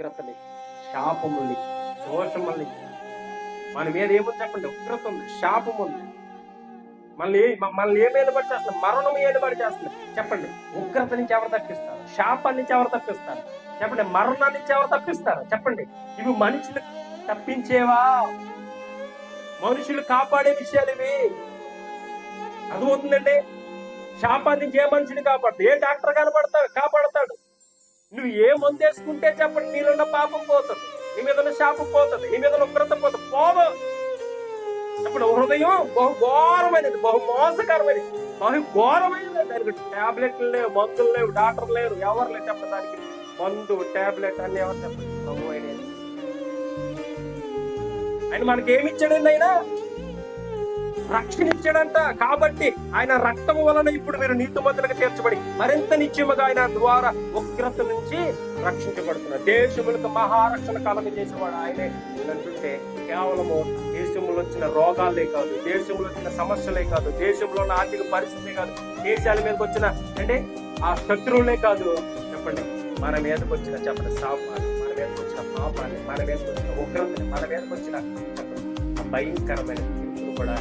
ఉగ్రతని, శాపముల్ని, దోషముల్ని. మన మీద ఏముంది చెప్పండి? ఉగ్రత ఉంది, శాపం ఉంది. మనల్ని ఏ మీద పడి చేస్తుంది? మరణం ఏది పడి చేస్తుంది చెప్పండి? ఉగ్రత నుంచి ఎవరు తప్పిస్తారు? శాపం నుంచి ఎవరు తప్పిస్తారు చెప్పండి? మరణం నుంచి ఎవరు తప్పిస్తారు చెప్పండి? ఇవి మనుషులు తప్పించేవా? మనుషులు కాపాడే విషయాలు ఇవి. అర్థమవుతుందండి? శాపాన్ని ఏ మనిషిని కాపాడుతాడు? ఏ డాక్టర్ కాపాడతాడు? నువ్వు ఏ మందు వేసుకుంటే చెప్పండి నీలో పాపం పోతుంది, నీ మీద ఉన్న శాపం పోతుంది, నీ మీద ఉగ్రత పోతుంది. పోదు చెప్పండి. హృదయం బహు ఘోరమైనది, బహు మోసకరమైనది, బహు ఘోరమైనది. దానికి టాబ్లెట్లు లేవు, మందులు లేవు, డాక్టర్లు లేరు, ఎవరు లేరు చెప్పండి. దానికి మందు, టాబ్లెట్ అన్ని ఎవరు చెప్పండి? ప్రభు అయినది. ఆయన మనకి ఏమి ఇచ్చాడండి? ఆయన రక్షణ ఇచ్చాడంట. కాబట్టి ఆయన రక్తము వలన ఇప్పుడు మీరు నీతిమంతులుగా తీర్చబడి మరింత నిత్యముగా ఆయన ద్వారా ఉగ్రత నుంచి రక్షించబడుతున్నారు. దేశములకు మహారక్షణ కాలం చేసేవాడు ఆయనే. అంటుంటే కేవలము దేశంలో వచ్చిన రోగాలే కాదు, దేశంలో వచ్చిన సమస్యలే కాదు, దేశంలో ఉన్న ఆర్థిక పరిస్థితే కాదు, దేశాల మీదకి వచ్చిన అంటే ఆ శత్రువులే కాదు చెప్పండి, మన మీదకి వచ్చిన చెప్పండి శాపాన్ని, మన మీదకి వచ్చిన పాపాన్ని, మన మీదకి వచ్చిన ఉగ్రతని, మన మీదకి వచ్చిన చెప్పండి భయంకరమైన తీర్పును కూడా